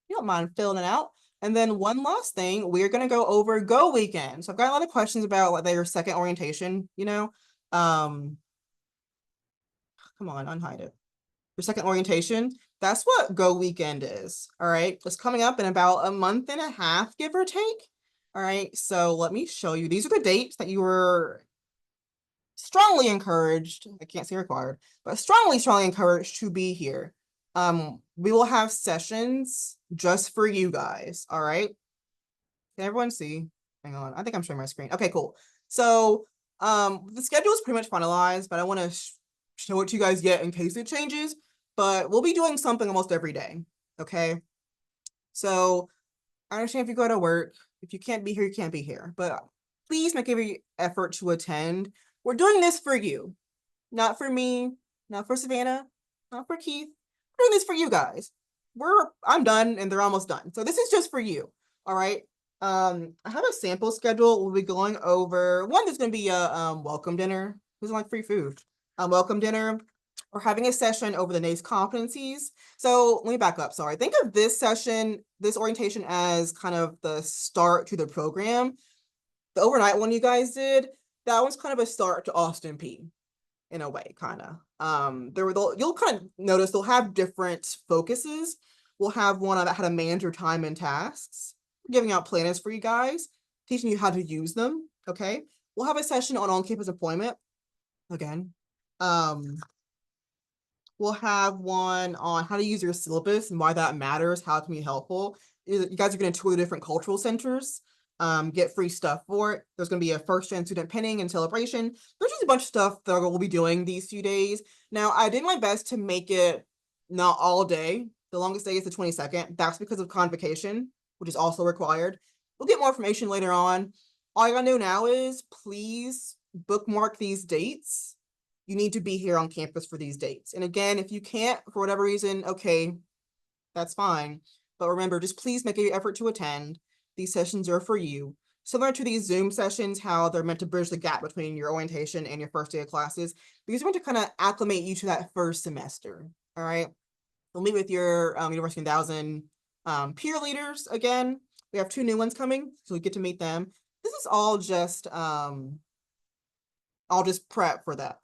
you don't mind filling it out. And then one last thing, we're gonna go over Go Weekend. So I've got a lot of questions about like their second orientation, you know. Um, come on, unhide it. Your second orientation. That's what Go Weekend is. All right. It's coming up in about a month and a half, give or take. All right. So let me show you. These are the dates that you were strongly encouraged. I can't say required, but strongly encouraged to be here. We will have sessions just for you guys. All right. Can everyone see? Hang on. I think I'm showing my screen. Okay, cool. So the schedule is pretty much finalized, but I want to show it to you guys yet in case it changes. But we'll be doing something almost every day. Okay. So I understand if you go to work, if you can't be here, you can't be here. But please make every effort to attend. We're doing this for you, not for me, not for Savannah, not for Keith. We're doing this for you guys. I'm done and they're almost done. So this is just for you. All right. I have a sample schedule. We'll be going over one. There's gonna be a welcome dinner. Who's like free food? Welcome dinner. We're having a session over the NACE competencies. So let me back up. Sorry. Think of this session, this orientation as kind of the start to the program. The overnight one you guys did, that one's kind of a start to Austin P in a way, kind of. You'll kind of notice they'll have different focuses. We'll have one about how to manage your time and tasks, giving out planners for you guys, teaching you how to use them. Okay. We'll have a session on on-campus employment again. We'll have one on how to use your syllabus and why that matters, how it can be helpful. You guys are going to tour the different cultural centers, get free stuff for it. There's going to be a first-gen student pinning and celebration. There's just a bunch of stuff that we'll be doing these few days. Now, I did my best to make it not all day. The longest day is the 22nd. That's because of convocation, which is also required. We'll get more information later on. All you gotta know now is please bookmark these dates. You need to be here on campus for these dates. And again, if you can't for whatever reason, okay, that's fine. But remember, just please make an effort to attend. These sessions are for you. Similar to these Zoom sessions, how they're meant to bridge the gap between your orientation and your first day of classes. These are meant to kind of acclimate you to that first semester. All right. We'll meet with your University 1000 peer leaders again. We have 2 new ones coming, so we get to meet them. This is all just I'll just prep for that.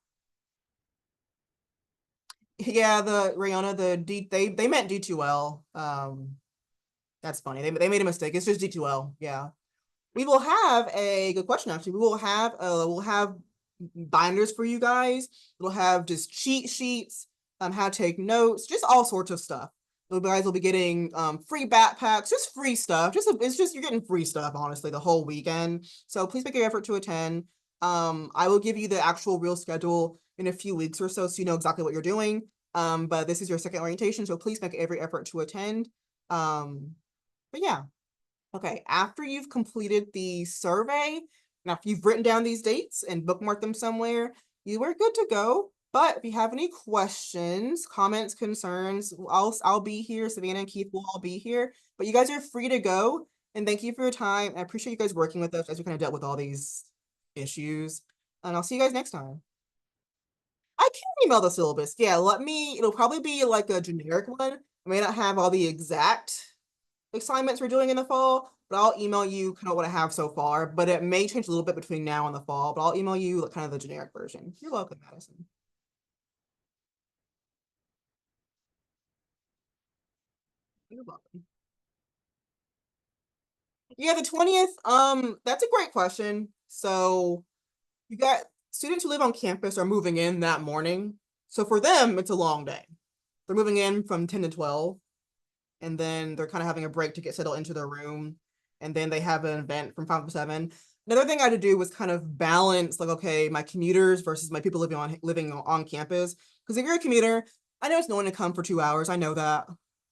Yeah, the Rayona, the D they meant D2L. That's funny. They made a mistake. It's just D2L. Yeah. We will have a good question actually. We'll have binders for you guys. We'll have just cheat sheets, how to take notes, just all sorts of stuff. You guys will be getting free backpacks, just free stuff. It's just you're getting free stuff, honestly, the whole weekend. So please make an effort to attend. I will give you the actual real schedule in a few weeks or so you know exactly what you're doing. But this is your second orientation, so please make every effort to attend. But yeah. Okay, after you've completed the survey, now if you've written down these dates and bookmarked them somewhere, you are good to go. But if you have any questions, comments, concerns, I'll be here. Savannah and Keith will all be here. But you guys are free to go. And thank you for your time. I appreciate you guys working with us as we kind of dealt with all these issues. And I'll see you guys next time. I can email the syllabus. Yeah, it'll probably be like a generic one. I may not have all the exact assignments we're doing in the fall, but I'll email you kind of what I have so far, but it may change a little bit between now and the fall, but I'll email you kind of the generic version. You're welcome, Madison. You're welcome. Yeah, the 20th, that's a great question. So you got students who live on campus are moving in that morning. So for them, it's a long day. They're moving in from 10 to 12, and then they're kind of having a break to get settled into their room. And then they have an event from 5 to 7. Another thing I had to do was kind of balance, like, okay, my commuters versus my people living on campus. Because if you're a commuter, I know it's no one to come for 2 hours. I know that.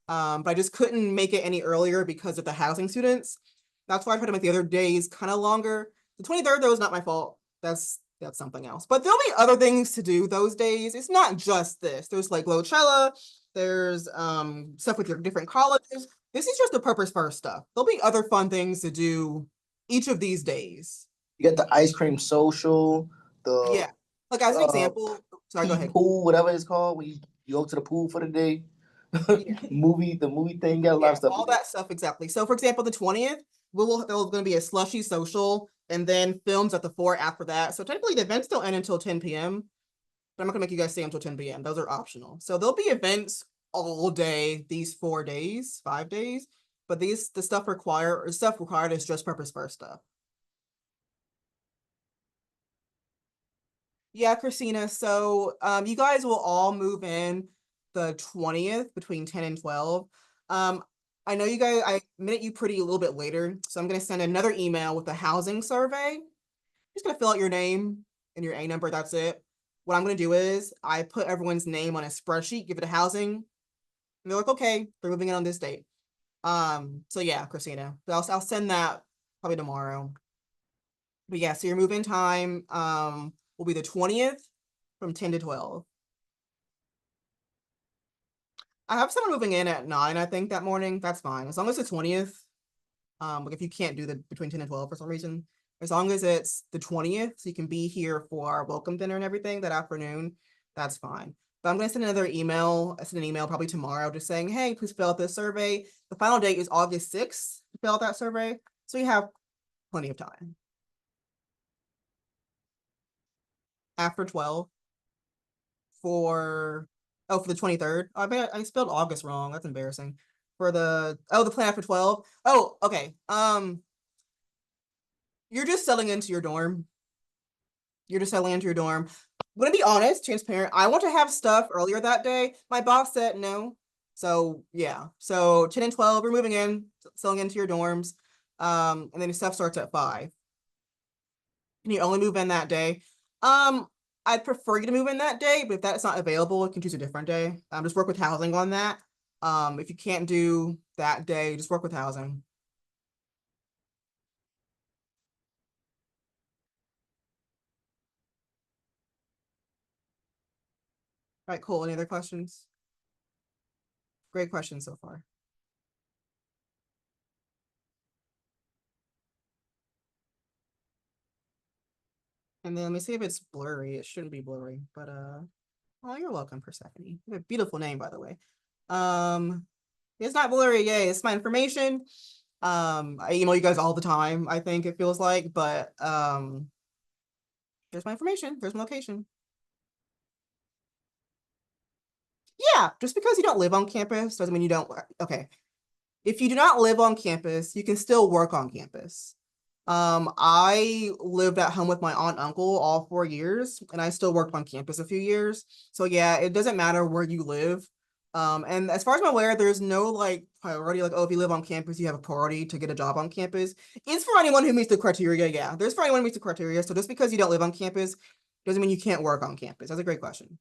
But I just couldn't make it any earlier because of the housing students. That's why I tried to make the other days kind of longer. The 23rd, though, is not my fault. That's something else. But there'll be other things to do those days. It's not just this. There's like Coachella, there's stuff with your different colleges. This is just the purpose first stuff. There'll be other fun things to do each of these days. You got the ice cream social, the Yeah. Like as an example, sorry, go ahead. pool, whatever it's called, when you go to the pool for the day. movie, the movie thing got a lot of stuff. All that stuff, exactly. So for example, the 20th, there's going to be a slushy social and then films at the 4 after that. So technically the events don't end until 10 p.m. But I'm not gonna make you guys stay until 10 p.m. Those are optional. So there'll be events all day, these 4 days, 5 days. But the stuff required is just purpose first stuff. Yeah, Christina. So you guys will all move in the 20th between 10 and 12. I know you guys, I met you a little bit later. So I'm gonna send another email with a housing survey. Just gonna fill out your name and your A number, that's it. What I'm gonna do is I put everyone's name on a spreadsheet, give it a housing, and they're like, okay, they're moving in on this date. So yeah, Christina. I'll send that probably tomorrow. But yeah, so your move-in time will be the 20th from 10 to 12. I have someone moving in at 9, I think, that morning. That's fine. As long as it's the 20th. Like if you can't do the between 10 and 12 for some reason, as long as it's the 20th, so you can be here for our welcome dinner and everything that afternoon, that's fine. But I'm gonna send another email. I send an email probably tomorrow just saying, hey, please fill out this survey. The final date is August 6th to fill out that survey. So you have plenty of time. After 12 for the 23rd. Oh, I spelled August wrong. That's embarrassing. For the plan after 12. Oh, okay. You're just settling into your dorm. I'm gonna be honest, transparent. I want to have stuff earlier that day. My boss said no. So yeah. So 10 and 12, we're moving in, settling into your dorms. And then your stuff starts at 5. And you only move in that day. I'd prefer you to move in that day, but if that's not available, you can choose a different day. Just work with housing on that. If you can't do that day, just work with housing. All right, cool. Any other questions? Great questions so far. And then let me see if it's blurry. It shouldn't be blurry, but oh, you're welcome, Persephone. You have a beautiful name, by the way. It's not blurry, yay, it's my information. I email you guys all the time, I think it feels like, but there's my information, there's my location. Yeah, just because you don't live on campus doesn't mean you don't. Okay, if you do not live on campus, you can still work on campus. I lived at home with my aunt and uncle all 4 years, and I still worked on campus a few years. So yeah, it doesn't matter where you live. And as far as I'm aware, there's no like priority, like, oh, if you live on campus, you have a priority to get a job on campus. It's for anyone who meets the criteria. Yeah, there's for anyone who meets the criteria. So just because you don't live on campus doesn't mean you can't work on campus. That's a great question.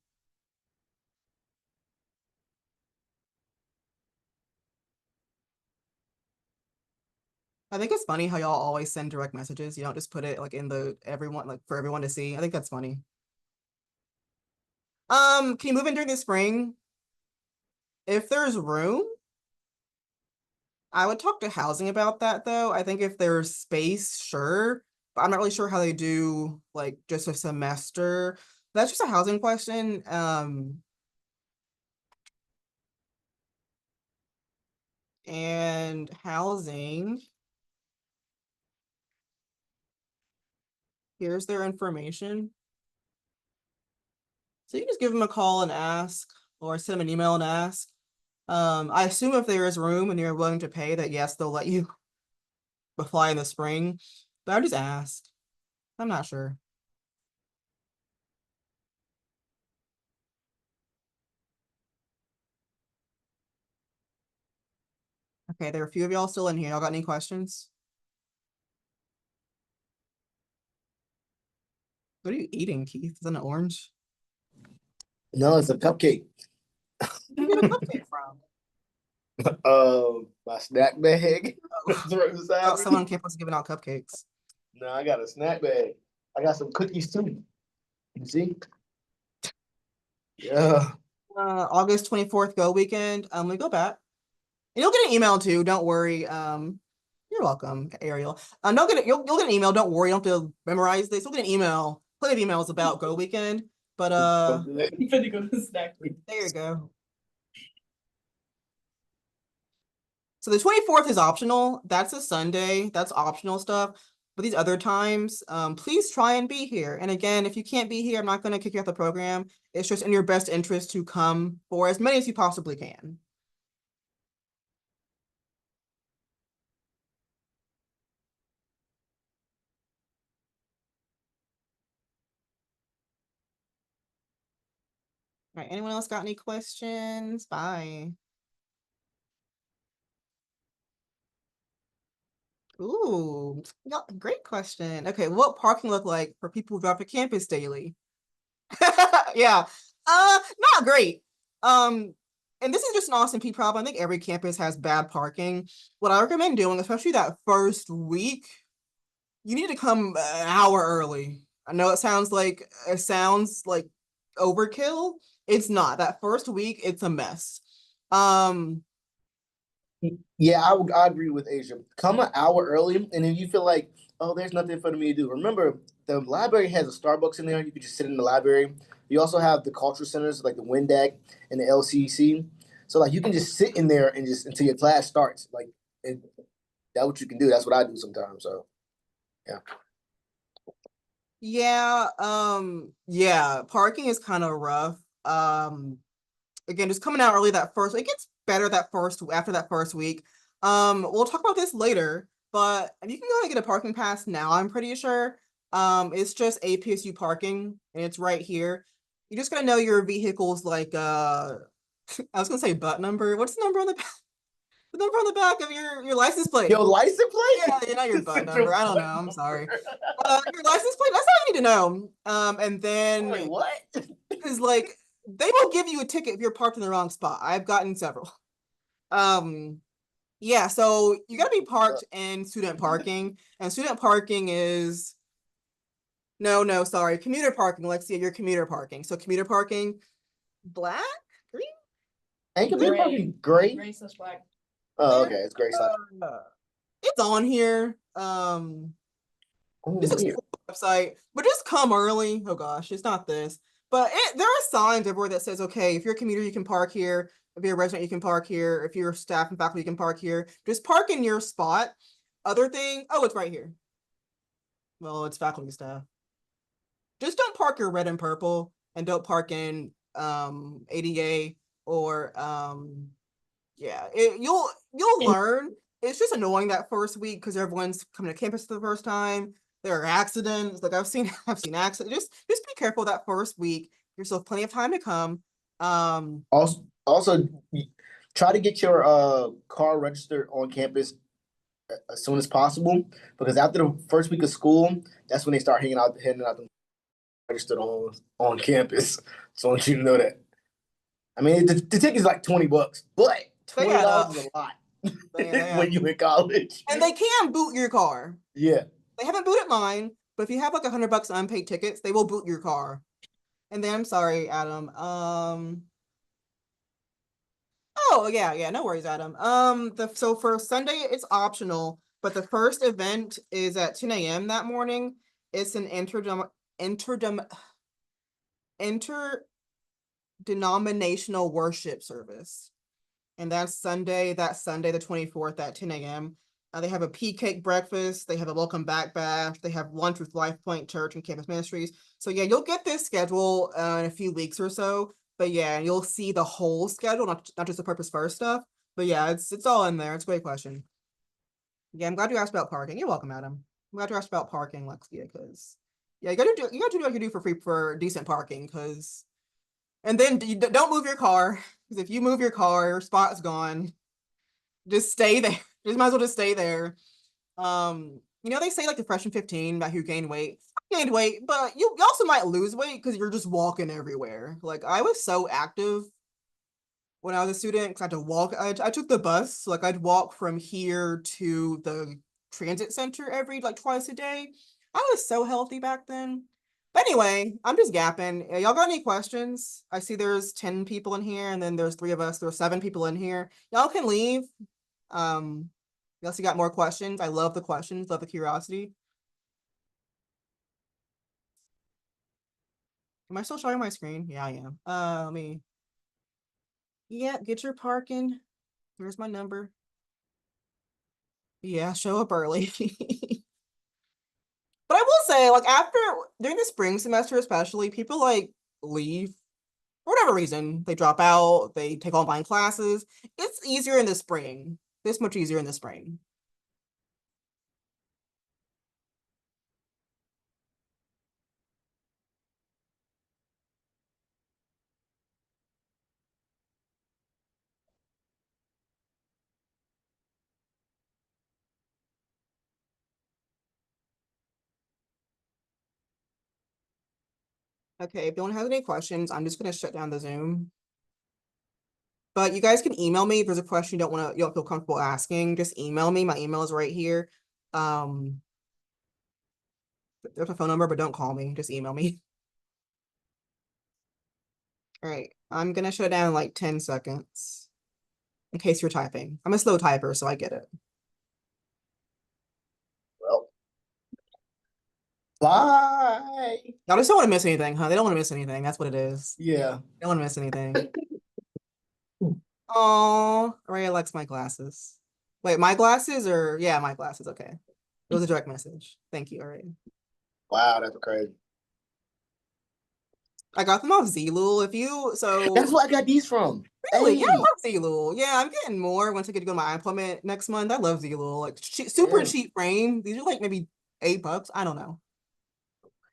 I think it's funny how y'all always send direct messages. You don't just put it like in the everyone, like for everyone to see. I think that's funny. Can you move in during the spring? If there's room, I would talk to housing about that though. I think if there's space, sure. But I'm not really sure how they do like just a semester. That's just a housing question. And housing, here's their information. So you can just give them a call and ask, or send them an email and ask. I assume if there is room and you're willing to pay that, yes, they'll let you apply in the spring, but I just ask. I'm not sure. Okay, there are a few of y'all still in here. Y'all got any questions? What are you eating, Keith? Is that an orange? No, it's a cupcake. Where did you get a cupcake from? My snack bag. It's right beside me. Someone on campus giving out cupcakes. No, I got a snack bag. I got some cookies too. You see? Yeah. August 24th, go weekend. We go back. And you'll get an email too. Don't worry. You're welcome, Ariel. You'll get an email. Don't worry. You don't have to memorize this. You'll get an email. Plenty of emails about go weekend. But You finna go to the snack. there you go. So the 24th is optional. That's a Sunday. That's optional stuff. But these other times, please try and be here. And again, if you can't be here, I'm not going to kick you out the program. It's just in your best interest to come for as many as you possibly can. All right, anyone else got any questions? Bye. Ooh, yeah, great question. Okay, what parking look like for people who drive to campus daily? Yeah, not great. And this is just an Austin P problem. I think every campus has bad parking. What I recommend doing, especially that first week, you need to come an hour early. I know it sounds like overkill. It's not. That first week, it's a mess. Um, Yeah, I agree with Asia. Come an hour early, and if you feel like, oh, there's nothing for me to do. Remember, the library has a Starbucks in there. You could just sit in the library. You also have the cultural centers like the WinDAC and the LCC. So like you can just sit in there and just until your class starts. Like and that's what you can do. That's what I do sometimes. So yeah. yeah, parking is kind of rough. Again, just coming out early that first, it gets better after that first week. We'll talk about this later, but you can go and get a parking pass now, I'm pretty sure. It's just APSU parking, and it's right here. You just gotta know your vehicle's like I was gonna say butt number. What's the number on the back? The number on the back of your license plate? Yo, license plate? Yeah, not your butt Central number. I don't know. butt I'm sorry. number. Your license plate. That's all you need to know. And then Wait, what? because like they will give you a ticket if you're parked in the wrong spot. I've gotten several. Um, yeah, so you gotta be parked in student parking, and student parking is no, sorry, commuter parking. Let's see, your commuter parking. So commuter parking, black, green. Ain't computer parking gray? Gray/black. Oh, okay, it's gray slash. It's on here. This is a Weird. cool website, but just come early. Oh gosh, it's not this. But there are signs everywhere that says, okay, if you're a commuter, you can park here. If you're a resident, you can park here. If you're staff and faculty, you can park here. Just park in your spot. Other thing, oh, it's right here. Well, it's faculty staff. Just don't park your red and purple, and don't park in ADA or yeah. You'll learn. It's just annoying that first week because everyone's coming to campus for the first time. There are accidents. Like I've seen accidents. Just be careful that first week. Give yourself plenty of time to come. Also, try to get your car registered on campus as soon as possible because after the first week of school, that's when they start handing out them registered on campus. So I want you to know that. I mean, the ticket is like $20, but They add up. $20 is a lot They add when up. you in college. And they can boot your car. Yeah. They haven't booted mine, but if you have like $100 unpaid tickets, they will boot your car. And then I'm sorry, Adam. Oh yeah, no worries, Adam. So for Sunday it's optional, but the first event is at 10 a.m. that morning. It's an interdenominational worship service. And that's Sunday the 24th at 10 a.m. They have a pea cake breakfast, they have a welcome back bash, they have lunch with Life Point Church and Campus Ministries. So yeah, you'll get this schedule in a few weeks or so. But yeah, you'll see the whole schedule, not just the Purpose First stuff. But yeah, it's all in there. It's a great question. Yeah, I'm glad you asked about parking. You're welcome, Adam. I'm glad you asked about parking, Lexia, because yeah, you gotta do what you do for free for decent parking, because and then don't move your car, because if you move your car, your spot's gone. Just stay there. Just might as well just stay there. They say like the freshman 15 about who gained weight. I gained weight, but you also might lose weight because you're just walking everywhere. Like I was so active when I was a student because I had to walk. I took the bus. So, like I'd walk from here to the transit center every like twice a day. I was so healthy back then. But anyway, I'm just gapping. Y'all got any questions? I see there's 10 people in here, and then there's 3 of us. There's 7 people in here. Y'all can leave. Unless you got more questions. I love the questions, love the curiosity. Am I still showing my screen? Yeah, I am. Let me. Yeah, get your parking. Here's my number. Yeah, show up early. But I will say, like, during the spring semester, especially, people like leave for whatever reason. They drop out, they take online classes. It's easier in the spring. This much easier in the spring. Okay, if no one has any questions, I'm just gonna shut down the Zoom. But you guys can email me if there's a question you don't feel comfortable asking. Just email me. My email is right here. There's a phone number, but don't call me. Just email me. All right, I'm gonna shut it down in like 10 seconds in case you're typing. I'm a slow typer, so I get it. Well, bye. Y'all just don't want to miss anything, huh? They don't want to miss anything. That's what it is. Yeah. They don't want to miss anything. Oh, Ray likes my glasses. Wait, my glasses or yeah, my glasses. Okay. It was a direct message. Thank you, Ray. Wow, that's crazy. I got them off Zlul. That's where I got these from. Really, yeah, I Hey. love Zlul. Yeah, I'm getting more once I get to go to my appointment next month. I love Zlul. Like super Yeah. cheap frame. These are like maybe $8. I don't know.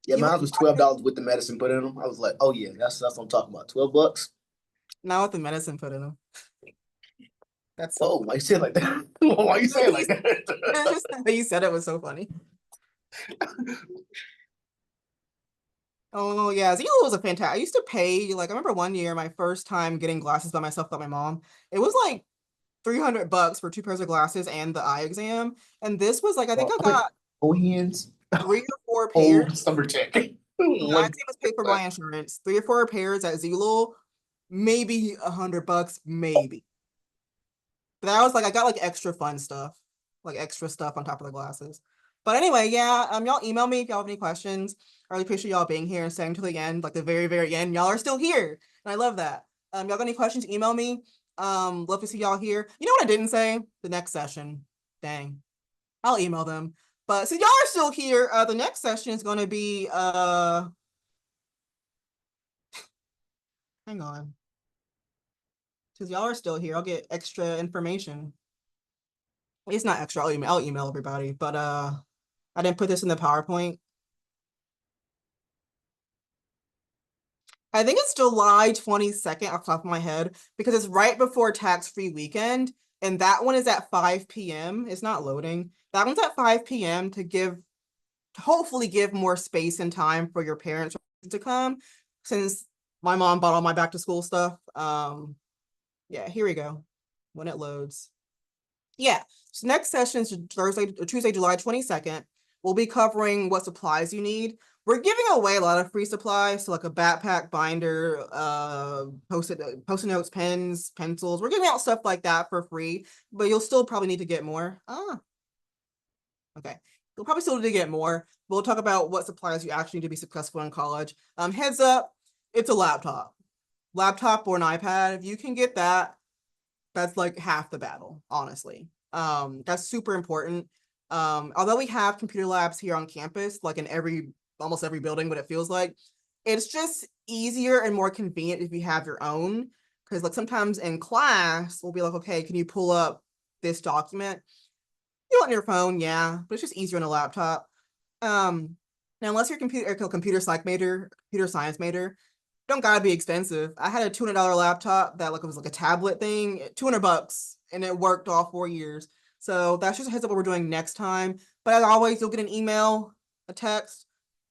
Yeah, You mine was $12 with the medicine put in them. I was like, oh yeah, that's what I'm talking about. $12. now with the medicine put in them. That's Oh, why you say it like that? Why you say it like that? it's just the way you said it was so funny. Oh yeah, Zillow was a fantastic. I used to pay like I remember one year my first time getting glasses by myself without my mom. It was like $300 for two pairs of glasses and the eye exam. And this was like I think I got Oh, hands. 3 or 4 pairs. Oh, stomach check. The eye Like, exam was paid for by insurance. 3 or 4 pairs at Zillow, maybe $100, maybe. But that was like I got like extra fun stuff, like extra stuff on top of the glasses. But anyway, yeah, y'all email me if y'all have any questions. I really appreciate y'all being here and staying to the end, like the very, very end. Y'all are still here, and I love that. Y'all got any questions? Email me. Love to see y'all here. You know what I didn't say? The next session. Dang, I'll email them. But since y'all are still here, the next session is going to be hang on, since y'all are still here, I'll get extra information. It's not extra. I'll email everybody, but I didn't put this in the PowerPoint. I think it's July 22nd off the top of my head because it's right before tax-free weekend. And that one is at 5 p.m. It's not loading. That one's at 5 p.m. to hopefully give more space and time for your parents to come since my mom bought all my back to school stuff. Yeah, here we go. When it loads. Yeah, so next session is Tuesday, July 22nd. We'll be covering what supplies you need. We're giving away a lot of free supplies, so like a backpack, binder, post-it notes, pens, pencils. We're giving out stuff like that for free, but you'll still probably need to get more. Okay. You'll probably still need to get more. We'll talk about what supplies you actually need to be successful in college. Heads up, it's a laptop. Laptop or an iPad. If you can get that, that's like half the battle, honestly. That's super important. Although we have computer labs here on campus, like in almost every building, what it feels like, it's just easier and more convenient if you have your own. Because like sometimes in class, we'll be like, okay, can you pull up this document? You want your phone, yeah, but it's just easier on a laptop. Now unless you're computer science major, don't gotta be expensive. I had a $200 laptop that like it was like a tablet thing, $200, and it worked all 4 years. So that's just a heads up what we're doing next time. But as always, you'll get an email, a text,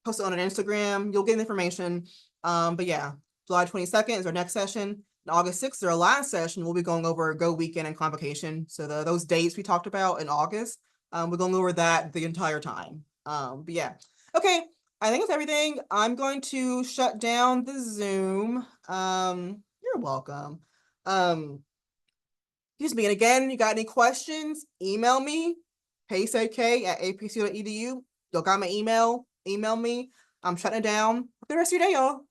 post it on an Instagram. You'll get information. But yeah, July 22nd is our next session. And August 6th is our last session. We'll be going over Go Weekend and Convocation. So those dates we talked about in August, we're going over that the entire time. But yeah, okay. I think that's everything. I'm going to shut down the Zoom. You're welcome. Excuse me. And again, you got any questions? Email me, paysak@apc.edu. Y'all got my email? Email me. I'm shutting it down. Have the rest of your day, y'all.